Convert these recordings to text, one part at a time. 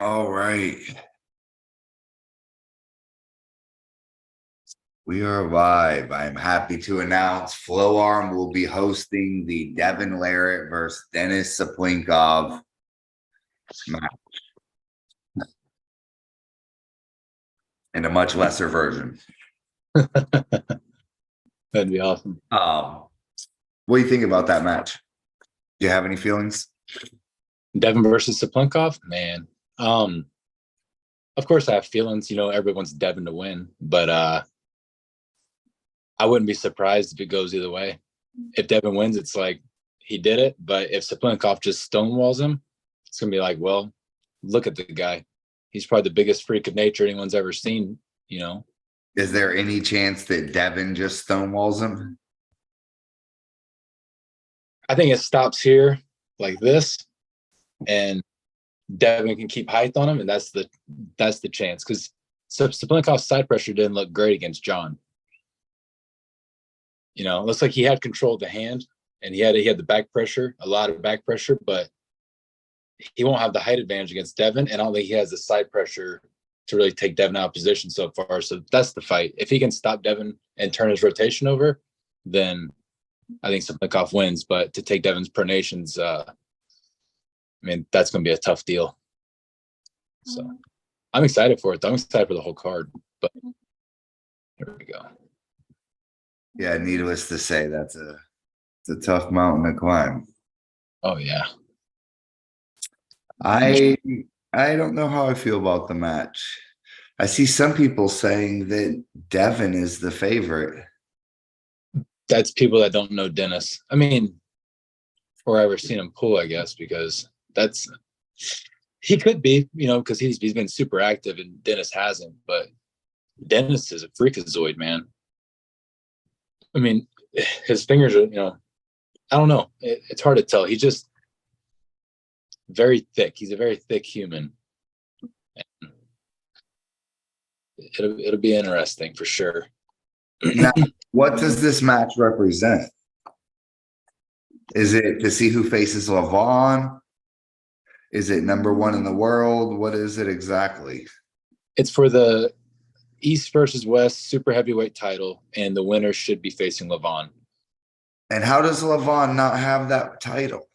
All right. We are live. I'm happy to announce Flow Arm will be hosting the Devon Larrat versus Denis Saplinkov match in a much lesser version. That'd be awesome. What do you think about that match? Do you have any feelings? Devon versus Saplinkov, man. Of course I have feelings. You know, everyone's Devon to win, but I wouldn't be surprised if it goes either way. If Devon wins, it's like he did it. But if Saplinkov just stonewalls him, it's gonna be like, well, look at the guy. He's probably the biggest freak of nature anyone's ever seen. You know, Is there any chance that Devon just stonewalls him? I think it stops here like this, and Devon can keep height on him, and that's the chance. Because Saplinkov's side pressure didn't look great against John. You know, it looks like he had control of the hand, and he had the back pressure, a lot of back pressure, but he won't have the height advantage against Devon, and I don't think he has the side pressure to really take Devon out of position so far. So that's the fight. If he can stop Devon and turn his rotation over, then I think Saplinkov wins. But to take Devon's pronations, I mean, that's going to be a tough deal. So I'm excited for it, though. I'm excited for the whole card. But here we go. Yeah, needless to say, it's a tough mountain to climb. Oh yeah. I don't know how I feel about the match. I see some people saying that Devon is the favorite. That's people that don't know Denis. I mean, or ever seen him pull, I guess, because he could be, you know, because he's been super active and Denis hasn't. But Denis is a freakazoid, man. I mean, his fingers are, you know, I don't know. It's hard to tell. He's just very thick. He's a very thick human. And it'll be interesting for sure. Now, what does this match represent? Is it to see who faces Levon? Is it number one in the world? What is it exactly? It's for the East versus West super heavyweight title, and the winner should be facing Levon. And how does Levon not have that title?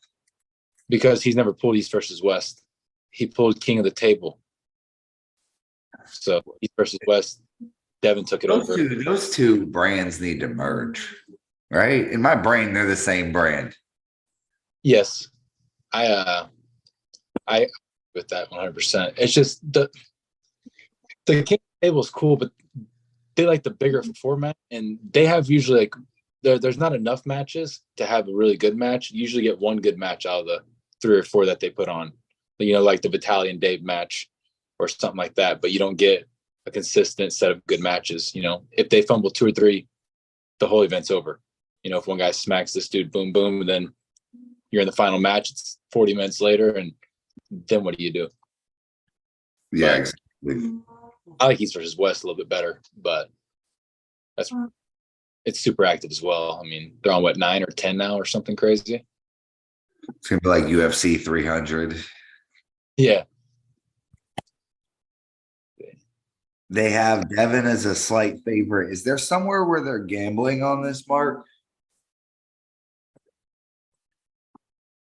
Because he's never pulled East versus West. He pulled King of the Table. So East versus West, Devon took it over. Those two brands need to merge, right? In my brain, they're the same brand. Yes, I with that 100%. It's just the King of the Table is cool, but they like the bigger format, and they have usually like there's not enough matches to have a really good match. You usually get one good match out of the 3 or 4 that they put on, you know, like the Battalion Dave match or something like that. But you don't get a consistent set of good matches. You know, if they fumble 2 or 3, the whole event's over. You know, if one guy smacks this dude, boom, boom, and then you're in the final match, it's 40 minutes later, and then what do you do? Yeah, but exactly. I like East versus West a little bit better, but it's super active as well. I mean, they're on what, 9 or 10 now or something crazy. It's gonna be like UFC 300. Yeah. They have Devon as a slight favorite. Is there somewhere where they're gambling on this, Mark?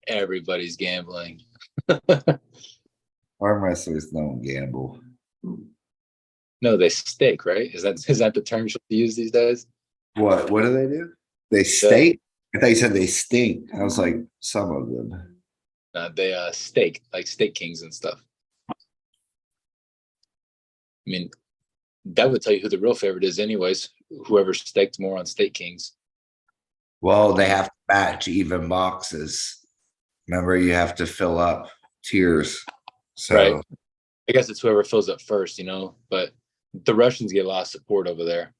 Everybody's gambling. Arm wrestlers don't gamble. No, they stake, right? Is that the term you use these days? What do they do? They stake? I thought you said they stink. I was like, some of them. They stake, like Stake Kings and stuff. I mean, that would tell you who the real favorite is anyways, whoever staked more on Stake Kings. Well, they have to match even boxes. Remember, you have to fill up tiers. So right. I guess it's whoever fills up first, you know, but the Russians get a lot of support over there.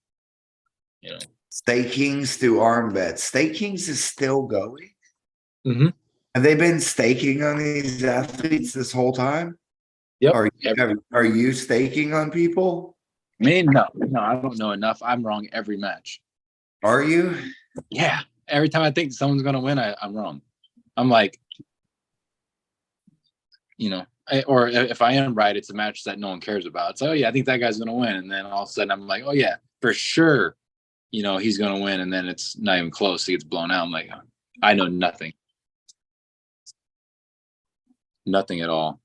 You know, Stake Kings through arm bets. Stake Kings is still going. Mm-hmm. Have they been staking on these athletes this whole time? Yep. Are you staking on people? Me? No, I don't know enough. I'm wrong every match. Are you? Yeah. Every time I think someone's going to win, I'm wrong. I'm like, or if I am right, it's a match that no one cares about. It's like, oh yeah, I think that guy's gonna win, and then all of a sudden I'm like, oh yeah, for sure, he's gonna win, and then it's not even close. He gets blown out. I'm like, I know nothing at all.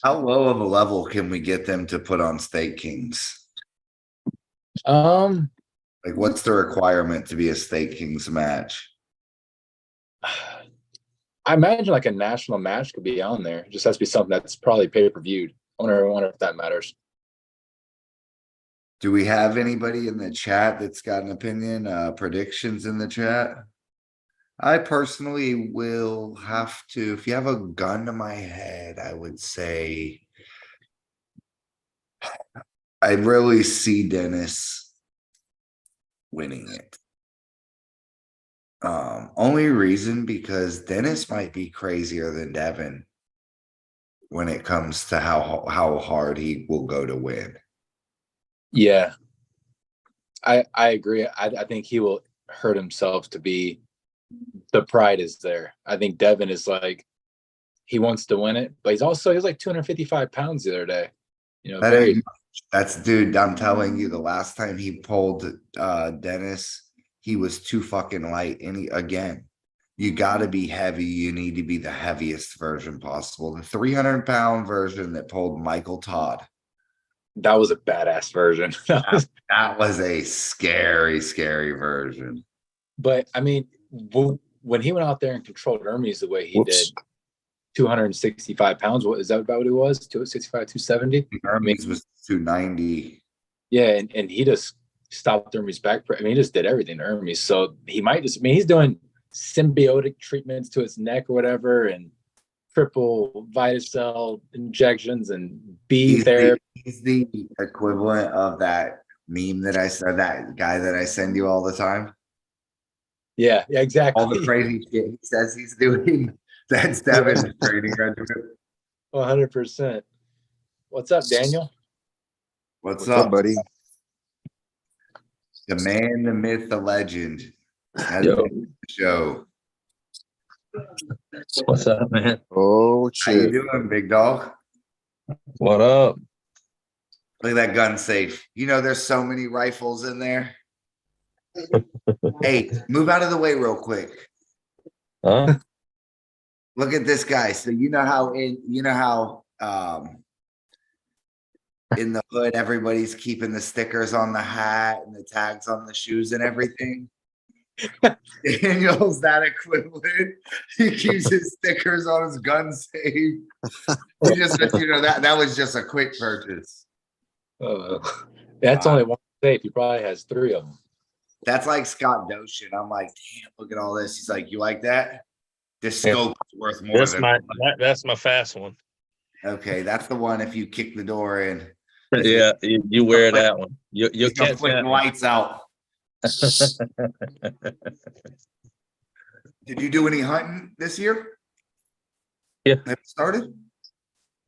How low of a level can we get them to put on State Kings? Like, what's the requirement to be a State Kings match? I imagine like a national match could be on there. It just has to be something that's probably pay-per-viewed. I wonder if that matters. Do we have anybody in the chat that's got an opinion? Predictions in the chat? I personally will have to, if you have a gun to my head, I would say I really see Denis winning it. Only reason because Denis might be crazier than Devon when it comes to how hard he will go to win. Yeah, I agree. I think he will hurt himself to be. The pride is there. I think Devon is like, he wants to win it, but he's like 255 pounds the other day. That's dude. I'm telling you, the last time he pulled Denis, he was too fucking light. And again, you got to be heavy. You need to be the heaviest version possible. The 300-pound version that pulled Michael Todd. That was a badass version. That was a scary version. But I mean, when he went out there and controlled Hermes the way he did, 265 pounds. What is that about? What he was? 265, 270. Hermes was 290. Yeah, and he just stopped Hermes back. He just did everything to Hermes. So he might just. He's doing symbiotic treatments to his neck or whatever, and triple Vitacell injections and therapy. He's the equivalent of that meme that I said, that guy that I send you all the time. Yeah, exactly. All the crazy shit he says he's doing. That's Devin's training regimen. 100%. What's up, Daniel? What's up, buddy? The man, the myth, the legend. Show. What's up, man? Oh, shit. How you doing, big dog? What up? Look at that gun safe. There's so many rifles in there. Hey, move out of the way real quick. Huh? Look at this guy. So you know how in the hood everybody's keeping the stickers on the hat and the tags on the shoes and everything. Daniel's that equivalent. He keeps his stickers on his gun safe. He just that was just a quick purchase. That's only one safe. He probably has 3 of them. That's like Scott Doshin. I'm like, damn, look at all this. He's like, you like that? This scope is worth more. That's my fast one. Okay, that's the one. If you kick the door in, yeah, you wear that one. You'll catch that. Lights out. Did you do any hunting this year? Yeah. Have you started?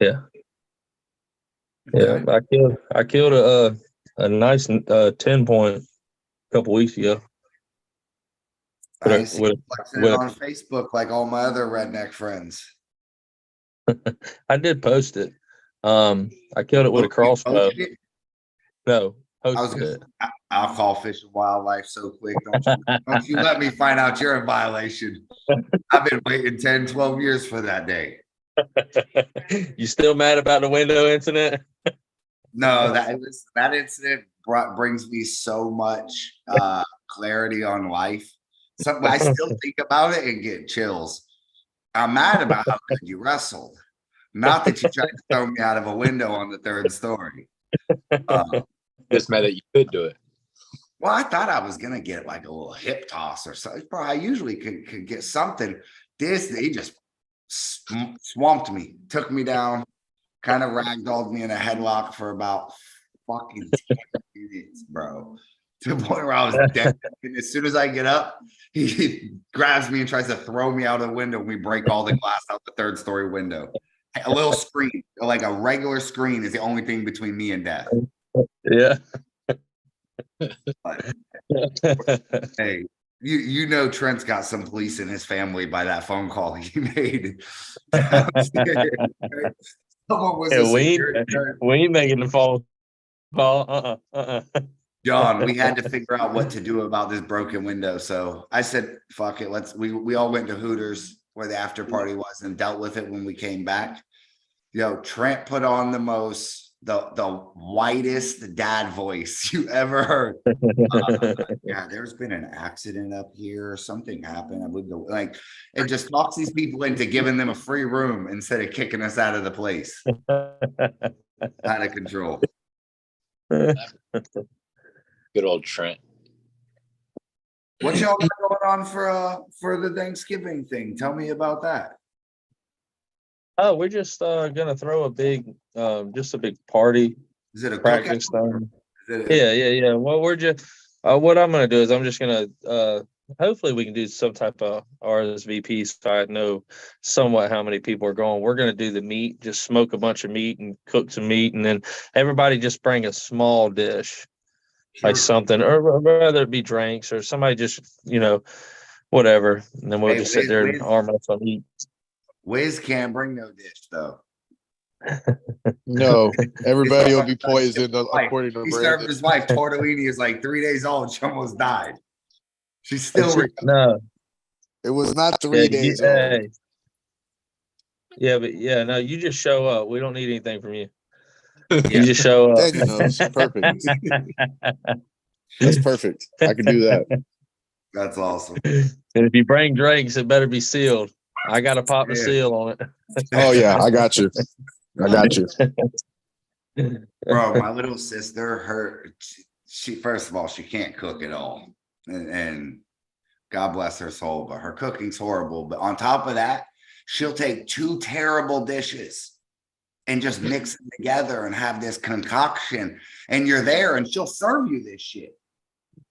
Yeah. Okay. Yeah, I killed a nice 10-point a couple weeks ago. I see it on Facebook like all my other redneck friends. I did post it. I killed it with a crossbow. No, posted it. I'll call Fish and Wildlife so quick. Don't you let me find out you're in violation. I've been waiting 10, 12 years for that day. You still mad about the window incident? No, that incident brings me so much clarity on life. I still think about it and get chills. I'm mad about how good you wrestled. Not that you tried to throw me out of a window on the 3rd story. Just mad that you could do it. Well, I thought I was going to get like a little hip toss or something. Bro, I usually could get something. He just swamped me, took me down, kind of ragdolled me in a headlock for about fucking 10 minutes, bro. To the point where I was dead. And as soon as I get up, he grabs me and tries to throw me out of the window. We break all the glass out the 3rd story window. A little screen, like a regular screen, is the only thing between me and death. Yeah. But, hey, You know Trent's got some police in his family by that phone call he made downstairs. Someone was Yeah, a security guard. we ain't making the phone call. John, we had to figure out what to do about this broken window. So I said, fuck it. We all went to Hooters where the after party was and dealt with it when we came back. Trent put on the whitest dad voice you ever heard. Yeah, there's been an accident up here. Something happened. I would go it just talks these people into giving them a free room instead of kicking us out of the place. Out of control. Good old Trent. What y'all got going on for the Thanksgiving thing? Tell me about that. Oh, we're just gonna throw a big party. Is it a practice cookout? thing? Yeah. Well, we're just what I'm gonna do is I'm just gonna hopefully we can do some type of RSVP so I know somewhat how many people are going. We're gonna do the meat, just smoke a bunch of meat and cook some meat, and then everybody just bring a small dish. Like something, or whether it be drinks or somebody just, whatever. And then we'll just sit there and arm up some meat. Wiz can't bring no dish though. No, everybody will be poisoned according to He Brandon. served his wife tortellini is like 3 days old. She almost died. She's still no. It was not 3 days old. Yeah, but no, you just show up. We don't need anything from you. You just show up. Daniel knows. Perfect. That's perfect. I can do that. That's awesome. And if you bring drinks, it better be sealed. I got to pop the seal on it. Oh yeah, I got you. Bro, my little sister, she first of all, she can't cook at all. And God bless her soul, but her cooking's horrible. But on top of that, she'll take 2 terrible dishes and just mix them together and have this concoction. And you're there and she'll serve you this shit.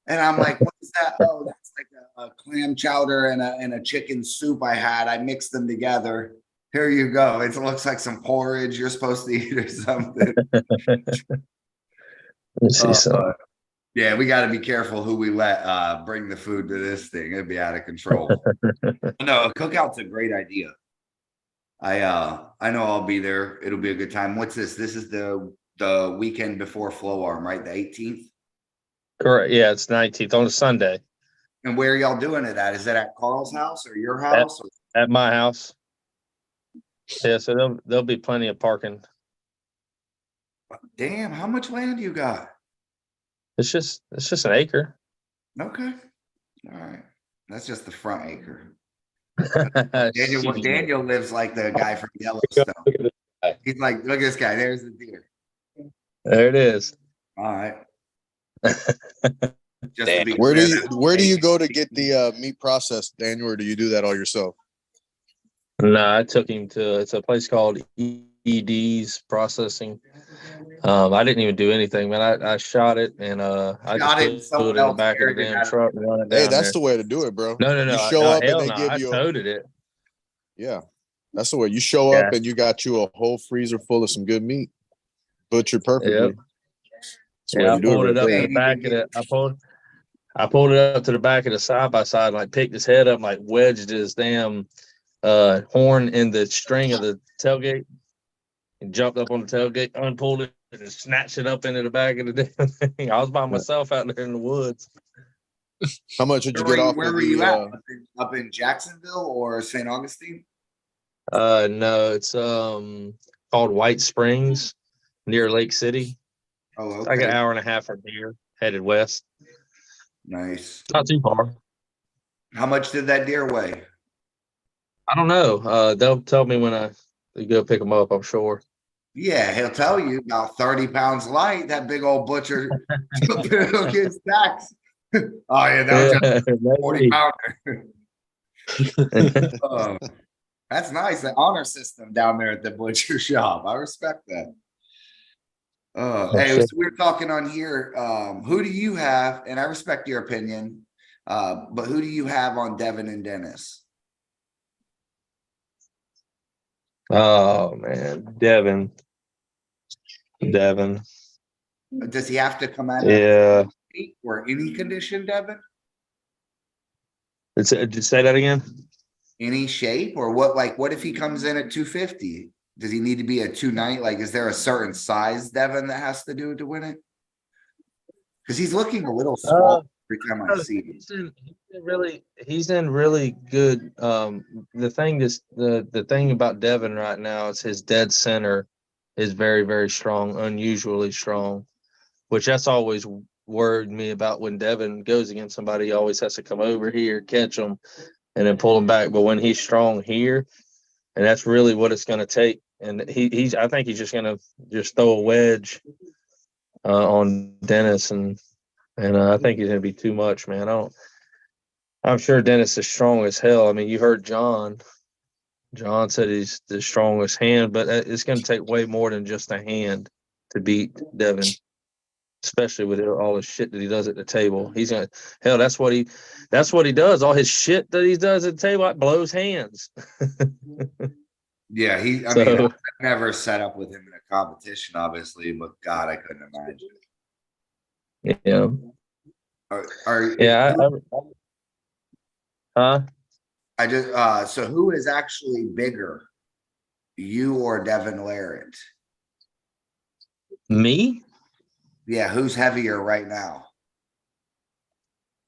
And I'm like, what is that? Oh, that's like a clam chowder and a chicken soup I had. I mixed them together. Here you go. It looks like some porridge you're supposed to eat or something. Yeah, we got to be careful who we let bring the food to this thing. It'd be out of control. No, a cookout's a great idea. I know I'll be there. It'll be a good time. What's this? This is the weekend before Flow Arm, right? The 18th? Correct. Yeah, it's 19th on a Sunday. And where are y'all doing it at? Is it at Carl's house or your house? At my house. Yeah, so there'll be plenty of parking. Damn, how much land you got? It's just an acre. Okay. All right. That's just the front acre. Daniel lives like the guy from Yellowstone. He's like, look at this guy. There's the deer. There it is. All right. Where do you go to get the meat processed, Daniel, or do you do that all yourself? No, I took him it's a place called ED's Processing. I didn't even do anything, man. I shot it and I just put it in the back of the damn truck and run it down. Hey, that's the way to do it, bro. No. You show up and they give you. I toted it. Yeah, that's the way. You show up and you got you a whole freezer full of some good meat, butchered perfectly. Yep. Yeah, I pulled it up to the back of it. I pulled it up to the back of the side by side, like picked his head up, like wedged his damn horn in the string of the tailgate, and jumped up on the tailgate, unpulled it, and snatched it up into the back of the damn thing. I was by myself out there in the woods. How much did you get off? Where were you at? Up in Jacksonville or St. Augustine? No, it's called White Springs near Lake City. Oh, okay. It's like an hour and a half from here, headed west. Nice. Not too far. How much did that deer weigh? I don't know. They'll tell me when they go pick them up, I'm sure. Yeah, he'll tell you about 30 pounds light. That big old butcher he'll get stacks. Oh yeah, that was 40 pounder. That's nice. The honor system down there at the butcher shop. I respect that. Hey, so we're talking on here. Who do you have? And I respect your opinion, but who do you have on Devon and Denis? Oh man, Devon. Does he have to come out? Yeah. Or any condition, Devon? Just say that again. Any shape or what? Like, what if he comes in at 250? Does he need to be at 290? Like, is there a certain size, Devon, that has to do it to win it? Because he's looking a little small every time I see him. He's in really good. The thing about Devon right now is his dead center is very, very strong, unusually strong, which that's always worried me about when Devon goes against somebody. He always has to come over here, catch them, and then pull them back. But when he's strong here, and that's really what it's going to take. And I think he's just going to just throw a wedge on Denis, and I think he's going to be too much, man. I'm sure Denis is strong as hell. I mean, you heard John. John said he's the strongest hand, but it's going to take way more than just a hand to beat Devon, especially with all the shit that he does at the table. He's going to hell. That's what he does. All his shit that he does at the table, it blows hands. Yeah, I mean, I've never set up with him in a competition, obviously, but God, I couldn't imagine. Yeah. I just so who is actually bigger, you or Devon Larrat? Me? Yeah, who's heavier right now?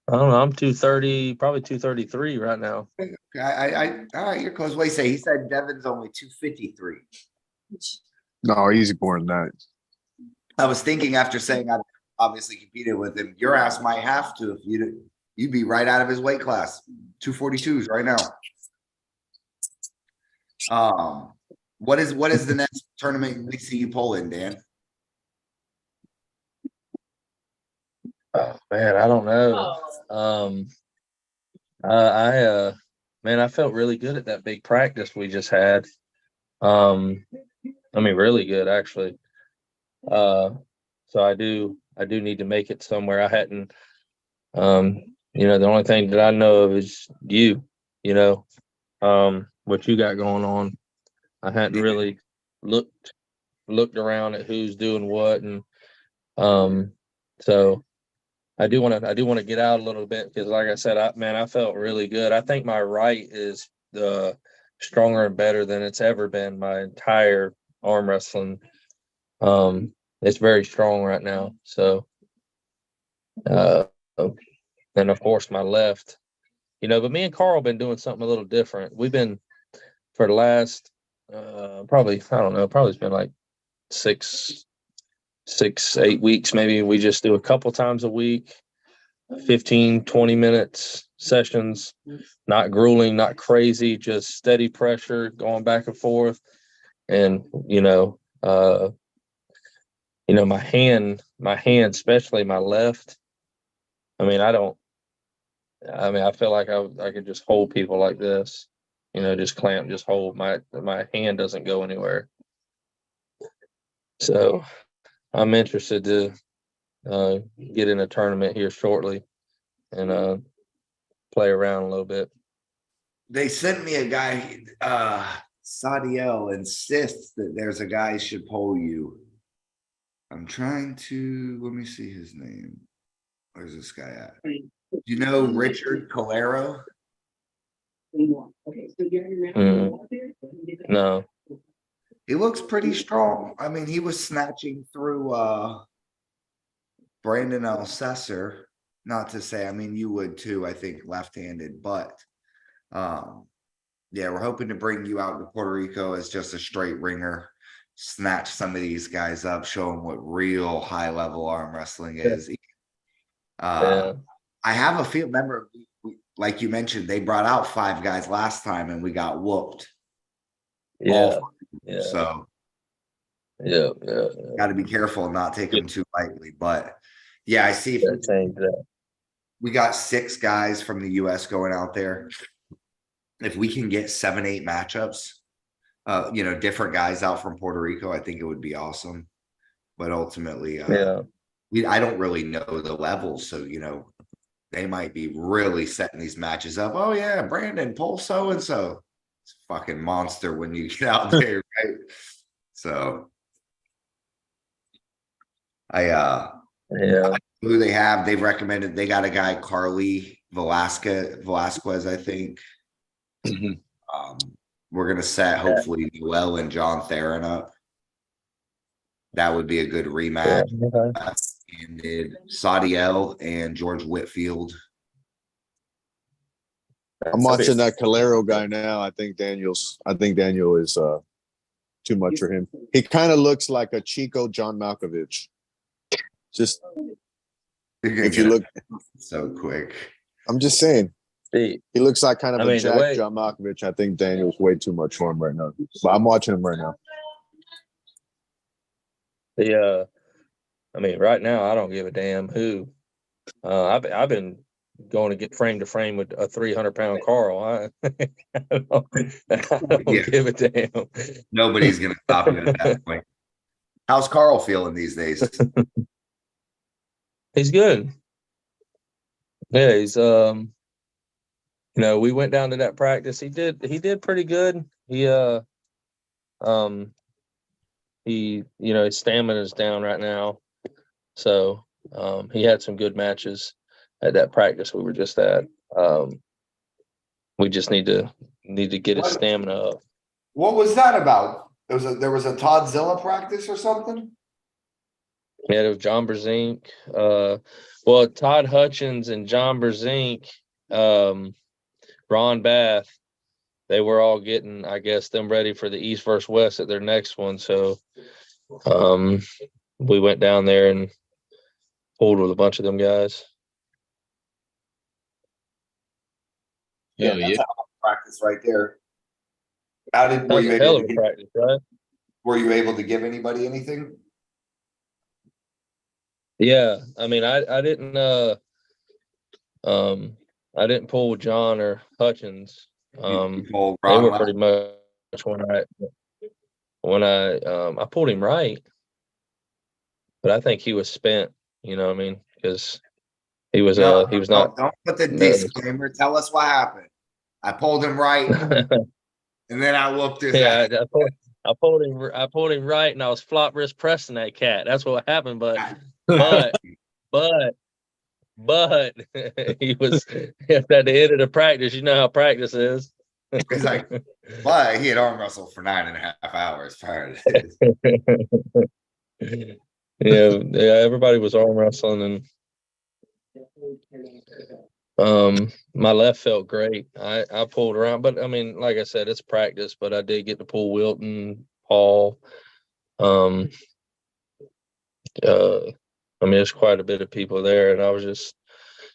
I don't know. I'm 230, probably 233 right now. All right, you're close. What he said Devon's only 253. No, easy more than that. I was thinking after saying I obviously competed with him, your ass might have to if you'd be right out of his weight class. 242s right now. What is the next tournament we see you pull in, Dan? Oh man, I don't know. Man, I felt really good at that big practice we just had. I mean, really good actually. So I do need to make it somewhere. I hadn't. The only thing that I know of is you. What you got going on. I hadn't really looked around at who's doing what, and so I do want to get out a little bit because, like I said, I felt really good. I think my right is stronger and better than it's ever been. My entire arm wrestling, it's very strong right now. So, and of course my left, but me and Carl been doing something a little different. We've been for the last probably it's been like 8 weeks maybe. We just do a couple times a week, 15-20 minutes sessions, not grueling, not crazy, just steady pressure going back and forth. And my hand, especially my left, I feel like I could just hold people like this, just clamp, just hold. My hand doesn't go anywhere. So I'm interested to get in a tournament here shortly and play around a little bit. They sent me a guy, Sadiel insists that there's a guy should poll you. I'm trying to, let me see his name. Where's this guy at? Do you know Richard Calero? No. He looks pretty strong. I mean, he was snatching through Brandon Alcessor. Not to say, I mean, you would too, I think, left-handed, but yeah, we're hoping to bring you out to Puerto Rico as just a straight ringer, snatch some of these guys up, show them what real high-level arm wrestling is. I have a feel, remember, like you mentioned, they brought out 5 guys last time and we got whooped. Yeah. So got to be careful and not take them too lightly. But yeah, I see. We got 6 guys from the US going out there. If we can get 7-8 matchups, different guys out from Puerto Rico, I think it would be awesome. But ultimately, I don't really know the levels. So, they might be really setting these matches up. Oh yeah, Brandon, pull so-and-so. It's a fucking monster when you get out there, right? So who they have, they've recommended, they got a guy, Carly Velasquez, I think. Mhm. We're gonna set hopefully Noel and John Theron up. That would be a good rematch. Okay. And then Sadiel and George Whitfield. I'm watching that Calero guy now. I think Daniel is too much for him. He kind of looks like a Chico John Malkovich. Just if you look so quick. I'm just saying. See, He looks like kind of I a mean, the Jack way- John Malkovich. I think Daniel's way too much for him right now. But I'm watching him right now. I mean, right now I don't give a damn who. I've been going to get frame to frame with a 300-pound Carl. I don't Yeah. give a damn. Nobody's gonna stop you at that point. How's Carl feeling these days? He's good. Yeah, he's we went down to that practice. He did pretty good. His stamina is down right now. So he had some good matches at that practice we were just at. We just need to get his stamina up. What was that about? There was a Toddzilla practice or something? Yeah, it was John Brezink. Well, Todd Hutchins and John Brezink, Ron Bath, they were all getting, I guess, them ready for the East versus West at their next one. So we went down there and pulled with a bunch of them guys. Yeah, That's a practice right there. That was a hell of a practice, right? Were you able to give anybody anything? Yeah, I mean, I didn't pull with John or Hutchins. You pulled They Ron were left? pretty much when I pulled him right, but I think he was spent. You know what I mean? Because he was not. Don't put the disclaimer. Tell us what happened. I pulled him right, and then I whooped his ass. I pulled him right, and I was flop wrist pressing that cat. That's what happened. But he was at the end of the practice. You know how practice is. He's like, but he had arm wrestled for 9.5 hours prior to this. yeah, everybody was arm wrestling, and my left felt great. I pulled around, but I mean, like I said, it's practice. But I did get to pull Wilton, Paul. I mean, there's quite a bit of people there, and I was just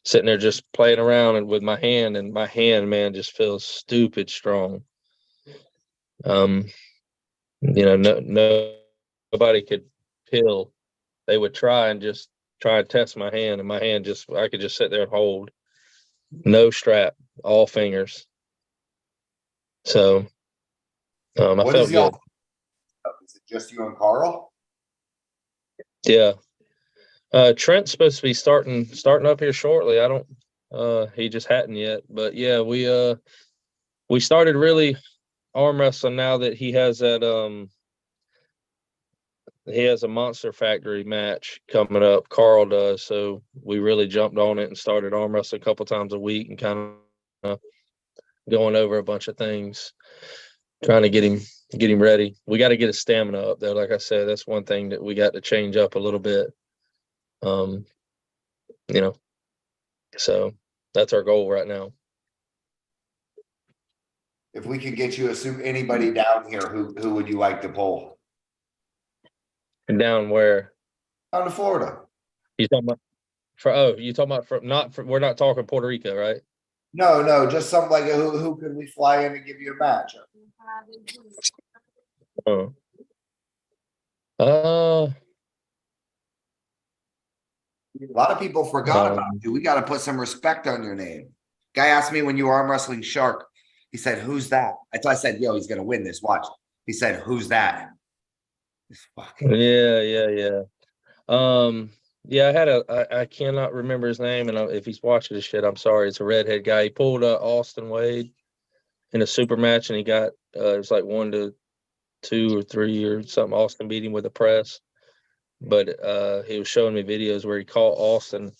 sitting there just playing around and with my hand, and my hand, man, just feels stupid strong. Nobody could pill. They would try and test my hand, and my hand I could just sit there and hold. No strap, all fingers. So I felt good. Is it just you and Carl? Yeah. Trent's supposed to be starting up here shortly. I don't he just hadn't yet. But yeah, we started really arm wrestling now that he has that he has a Monster Factory match coming up. Carl does, so we really jumped on it and started arm wrestling a couple times a week and kind of going over a bunch of things, trying to get him ready. We got to get his stamina up there. Like I said, that's one thing that we got to change up a little bit. So that's our goal right now. If we could get you anybody down here, who would you like to pull? And down where? Down to Florida. You talking about we're not talking Puerto Rico, right? No, just something like who could we fly in and give you a match? A lot of people forgot about you. We got to put some respect on your name. Guy asked me when you were arm wrestling Shark. He said, "Who's that?" I said, "Yo, he's gonna win this. Watch." He said, "Who's that?" Yeah. I cannot remember his name, and if he's watching this shit, I'm sorry. It's a redhead guy. He pulled Austin Wade in a super match, and he got it was like 1-2 or 3 or something. Austin beat him with a press, but he was showing me videos where he caught Austin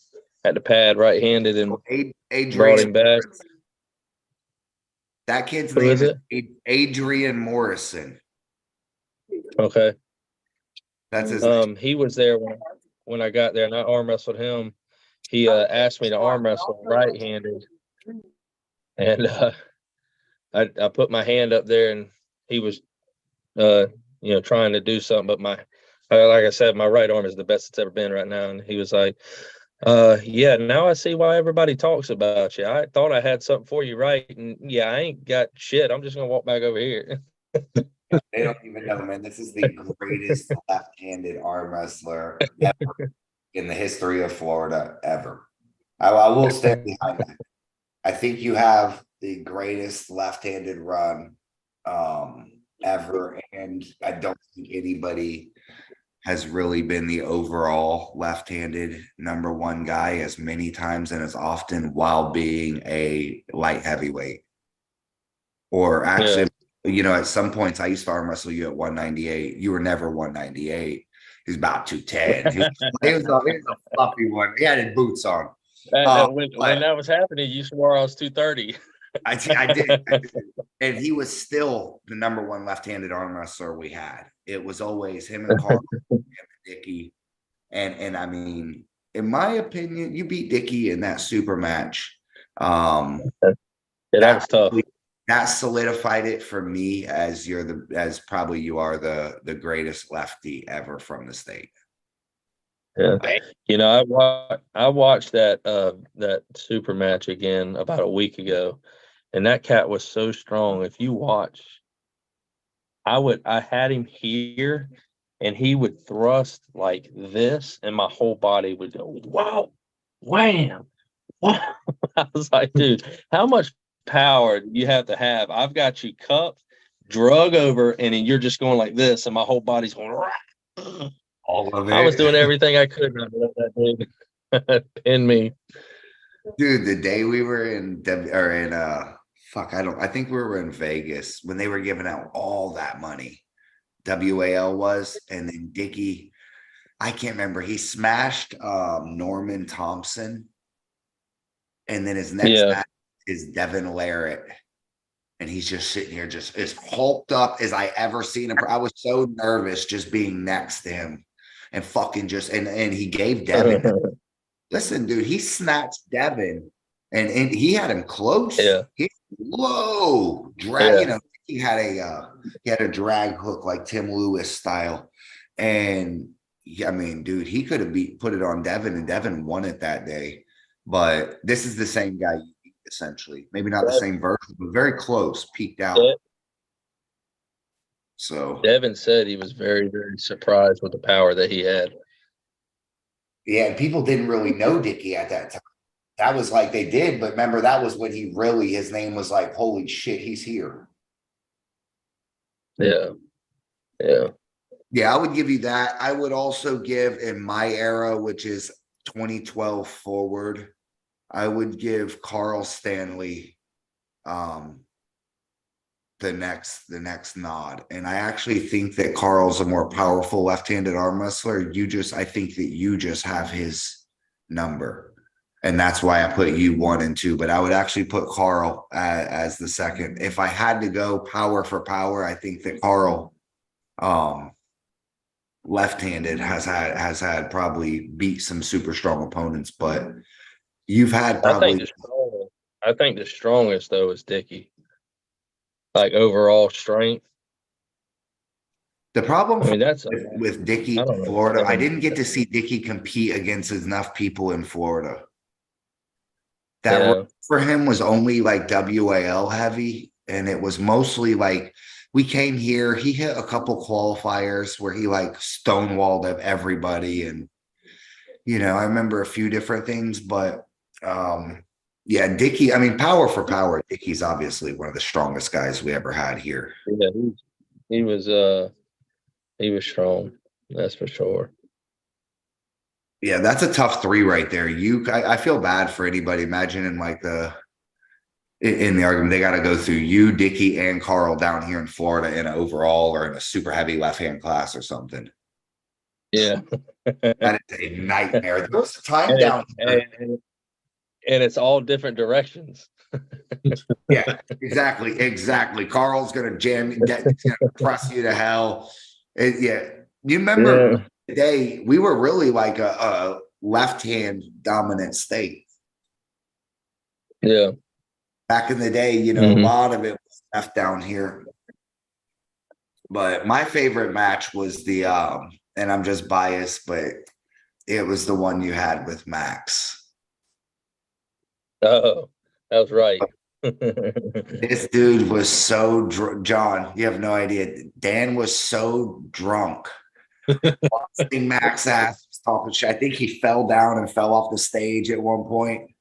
at the pad right-handed and brought Adrian him back. That kid's Who name is is it? Adrian Morrison. Okay. That's his name. He was there when I got there, and I arm wrestled him. He asked me to arm wrestle right-handed, and I put my hand up there, and he was trying to do something, but like I said, my right arm is the best it's ever been right now. And he was like, yeah, now I see why everybody talks about you. I thought I had something for you, right? And yeah, I ain't got shit. I'm just gonna walk back over here. They don't even know, man. This is the greatest left-handed arm wrestler ever in the history of Florida ever. I will stand behind that. I think you have the greatest left-handed run ever, and I don't think anybody has really been the overall left-handed number one guy as many times and as often while being a light heavyweight. Or actually, at some points I used to arm wrestle you at 198. You were never 198. He was about 210. He was a fluffy one. He had his boots on. When that was happening, you swore I was 230. I did. And he was still the number one left-handed arm wrestler we had. It was always him and Carl, him and Dickie. And I mean, in my opinion, you beat Dickie in that super match. Yeah, that was tough. That solidified it for me as probably you are the greatest lefty ever from the state. Yeah, I watched that super match again about a week ago, and that cat was so strong. If you watch, I had him here, and he would thrust like this, and my whole body would go, wow, wham, wow. I was like, dude, how much power do you have to have? I've got you cupped, drug over, and then you're just going like this, and my whole body's going, rah. All of it. I was doing everything I could not to let that dude pin me. Dude, the day we were I think we were in Vegas when they were giving out all that money. WAL was, and then Dickie, I can't remember. He smashed Norman Thompson, and then his next match is Devon Larrat, and he's just sitting here, just as hulked up as I ever seen him. I was so nervous just being next to him, and fucking and he gave Devon. Listen, dude, he snatched Devon, and he had him close. Yeah, he low drag. Yeah. He had a drag hook like Tim Lewis style, and I mean, dude, he could have put it on Devon, and Devon won it that day. But this is the same guy, essentially. Maybe not the same version, but very close. Peaked out. Yeah. So Devon said he was very, very surprised with the power that he had. Yeah, people didn't really know Dickie at that time. That was like they did, but remember, that was when his name was like, holy shit, he's here. Yeah. Yeah, I would give you that. I would also give, in my era, which is 2012 forward, I would give Carl Stanley the next nod. And I actually think that Carl's a more powerful left-handed arm wrestler. I think that you just have his number. And that's why I put you 1 and 2. But I would actually put Carl as the second. If I had to go power for power, I think that Carl left-handed has had probably beat some super strong opponents, but you've had probably. I think the strongest though is Dickie. Like overall strength. The problem that's with Dickie in Florida, I didn't get to see Dickie compete against enough people in Florida. That for him was only like WAL heavy, and it was mostly like we came here. He hit a couple qualifiers where he like stonewalled everybody, and I remember a few different things, but yeah, Dickie. I mean, power for power, Dickie's obviously one of the strongest guys we ever had here. Yeah, he was strong. That's for sure. Yeah, that's a tough 3 right there. I feel bad for anybody imagining like in the argument they got to go through you, Dickie, and Carl down here in Florida in an overall or in a super heavy left-hand class or something. Yeah. That is a nightmare. There was a time And, down here. and it's all different directions. Yeah, exactly. Carl's gonna jam you, he's gonna press you to hell. Yeah, you remember the day we were really like a left-hand dominant state Yeah. back in the day. You know, a lot of it was left down here. But my favorite match was the and I'm just biased, but it was the one you had with Max. Oh, that was right. This dude was so John, you have no idea. Dan was so drunk. Watching Max ass was talking shit. I think he fell down and fell off the stage at one point.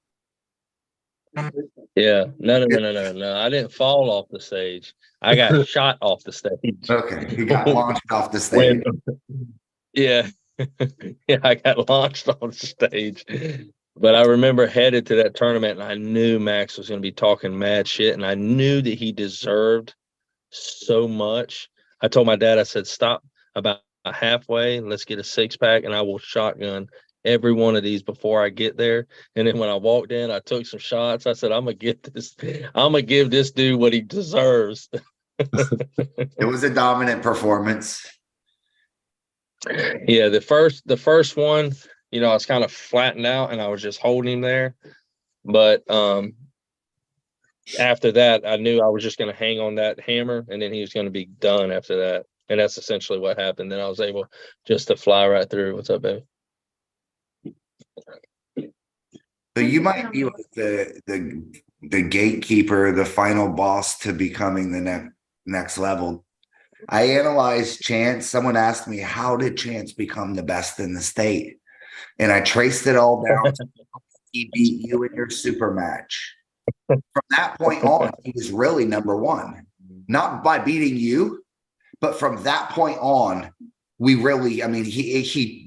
Yeah. No. I didn't fall off the stage. I got shot off the stage. Okay, he got launched off the stage. Yeah. Yeah, I got launched on stage. But I remember headed to that tournament and I knew Max was going to be talking mad shit and I knew that he deserved so much. I told my dad, I said, stop about halfway, let's get a 6-pack and I will shotgun every one of these before I get there. And then when I walked in, I took some shots. I said, I'm gonna give this dude what he deserves. It was a dominant performance. Yeah, the first one, you know, I was kind of flattened out and I was just holding him there. But after that, I knew I was just going to hang on that hammer and then he was going to be done after that. And that's essentially what happened. Then I was able just to fly right through. What's up, baby? So you might be like the gatekeeper, the final boss to becoming the next level. I analyzed Chance. Someone asked me, how did Chance become the best in the state? And I traced it all down to he beat you in your super match. From that point on, he was really number one. Not by beating you, but from that point on, we really, I mean, he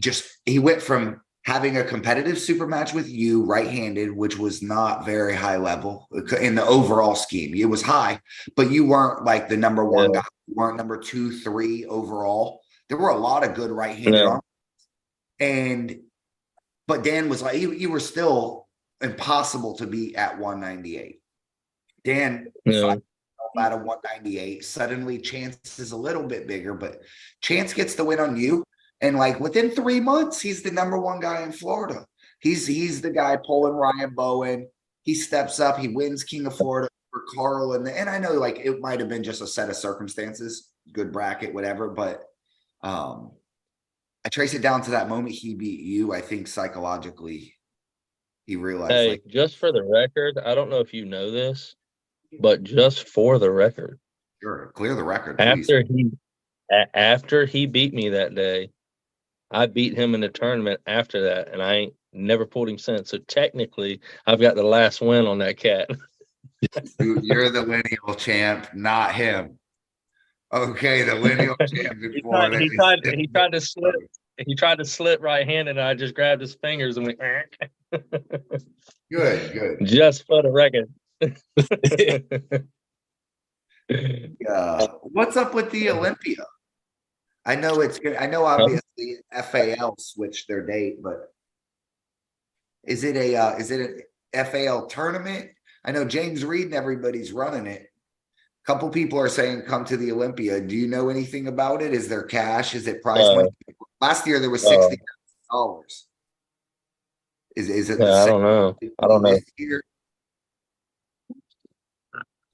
went from having a competitive super match with you right-handed, which was not very high level in the overall scheme. It was high, but you weren't like the number one guy. You weren't number 2, 3 overall. There were a lot of good right-handed arms. But Dan was like, you were still impossible to beat at 198. Dan out of 198. Suddenly Chance is a little bit bigger, but Chance gets the win on you. And like within 3 months, he's the number one guy in Florida. He's the guy pulling Ryan Bowen. He steps up. He wins King of Florida for Carl. And I know like it might have been just a set of circumstances, good bracket, whatever. But I trace it down to that moment he beat you. I think psychologically he realized. Hey, like, just for the record, I don't know if you know this, but just for the record, sure, clear the record, please. After he beat me that day, I beat him in the tournament after that, and I ain't never pulled him since. So technically, I've got the last win on that cat. You're the lineal champ, not him. Okay, the lineal champ. He tried to slip. He tried to slip right-handed, and I just grabbed his fingers and went. Good. Just for the record. What's up with the Olympia? I know it's good. I know obviously FAL switched their date, but is it an FAL tournament? I know James Reed and everybody's running it. A couple people are saying come to the Olympia. Do you know anything about it? Is there cash? Is it prize money? Last year there was $60,000. Is it? I don't know. I don't know. Year?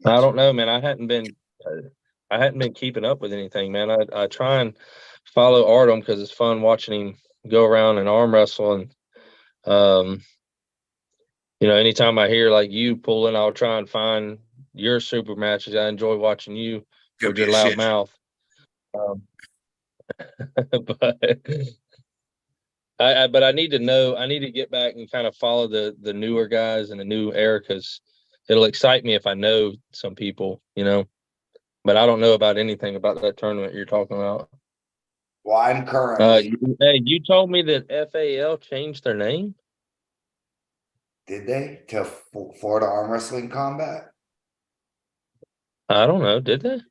I don't know, man. I hadn't been keeping up with anything, man. I try and follow Artem because it's fun watching him go around and arm wrestle. And, you know, anytime I hear like you pulling, I'll try and find your super matches. I enjoy watching you with your loud mouth. But I need to know, I need to get back and kind of follow the newer guys and the new era because it'll excite me if I know some people, you know. But I don't know about anything about that tournament you're talking about. Well, I'm currently. Hey, you told me that FAL changed their name. Did they to Florida Arm Wrestling Combat? I don't know. Did they?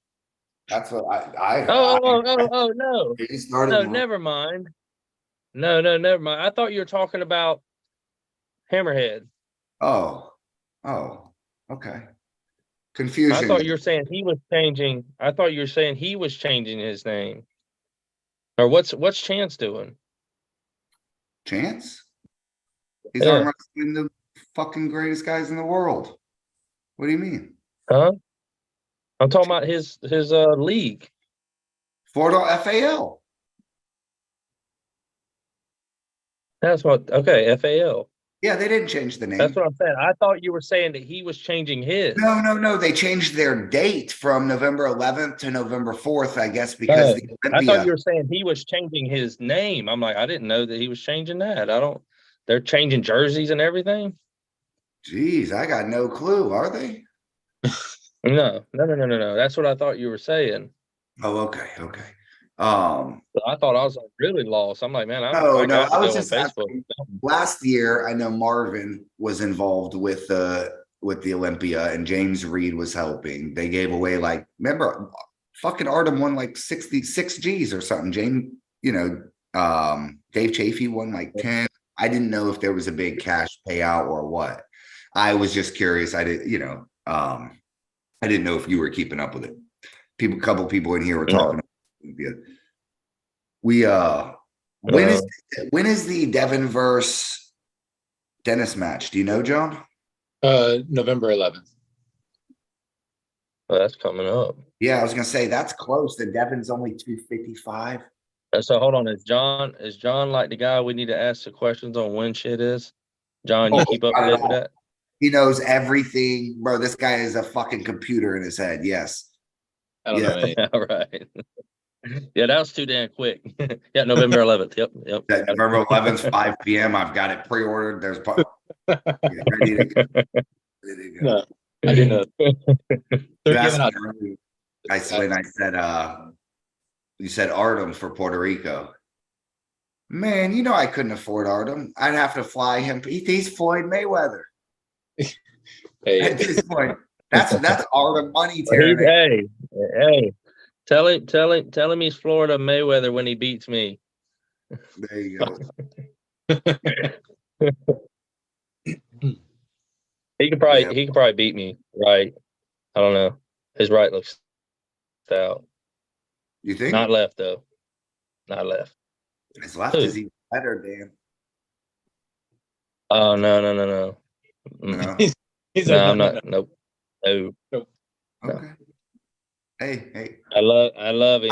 That's what I. Oh no. They started. No, never mind. No, never mind. I thought you were talking about Hammerhead. Oh, okay. I Confusion. thought you were saying he was changing. I thought you were saying he was changing his name. Or what's Chance doing? Chance? He's Yeah. arm wrestling the fucking greatest guys in the world. What do you mean? Huh? I'm talking about his league. Florida FAL. That's what. Okay, FAL. Yeah, they didn't change the name. That's what I'm saying. I thought you were saying that he was changing his. No. They changed their date from November 11th to November 4th, I guess, because the I Olympia. thought you were saying he was changing his name. I'm like, I didn't know that he was changing that. They're changing jerseys and everything. Jeez, I got no clue. Are they? No. That's what I thought you were saying. Oh, okay. I thought I was like really lost. I'm like, man, I No, got to I was go on just Facebook. asking. Last year, I know Marvin was involved with the Olympia, and James Reed was helping. They gave away remember, fucking Artem won like 66 G's or something. James, Dave Chafee won like 10. I didn't know if there was a big cash payout or what. I was just curious. I didn't know if you were keeping up with it. A couple people in here were talking about Olympia. When is the Devon versus Denis match? Do you know, John? November 11th. Oh, that's coming up. Yeah, I was gonna say that's close. The Devon's only 255. So hold on, is John like the guy we need to ask the questions on when shit is? John, you keep up to date with that? He knows everything, bro. This guy is a fucking computer in his head. Yes. I don't know. Any. All right. Yeah, that was too damn quick. Yeah, November 11th. Yep. Yeah, November 11th, 5 p.m. I've got it pre-ordered. There's ready to go. No, I didn't know. They're giving out. When I said you said Artem for Puerto Rico. Man, I couldn't afford Artem. I'd have to fly him. He's Floyd Mayweather. Hey. At this point, that's Artem money, Terry. Hey. Tell him he's Florida Mayweather when he beats me. There you go. He could probably beat me, right? I don't know. His right looks out. You think? Not left though. Not left. His left is even better, Dan. Oh no. No. No, I'm not. Nope. No. Okay. Hey. I love him.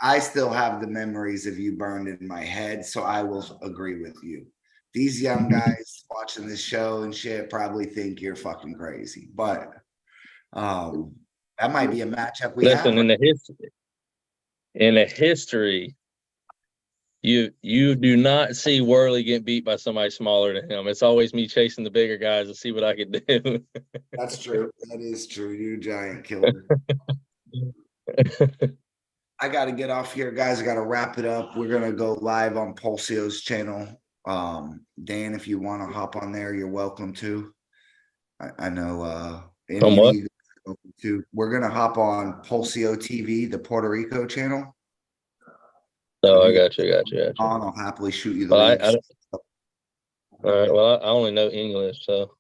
I still have the memories of you burned in my head, so I will agree with you. These young guys watching this show and shit probably think you're fucking crazy, but that might be a matchup we have. In the history, you do not see Worley get beat by somebody smaller than him. It's always me chasing the bigger guys to see what I can do. That's true. That is true. You giant killer. I got to get off here, guys. I got to wrap it up. We're going to go live on Pulsio's channel. Dan, if you want to hop on there, you're welcome to. I know any of you are welcome to. We're going to hop on Pulsio TV, the Puerto Rico channel. Oh, I got you. I'll happily shoot you the Well, links. all right. Well, I only know English, so.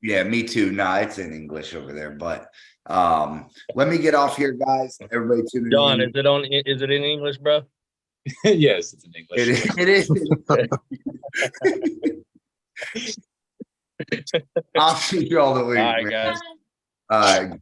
Yeah, me too. Nah, it's in English over there, but let me get off here, guys. Everybody tune in. John, is it in English, bro? Yes, it's in English. It is. I'll shoot you all the links. All right, guys. All right.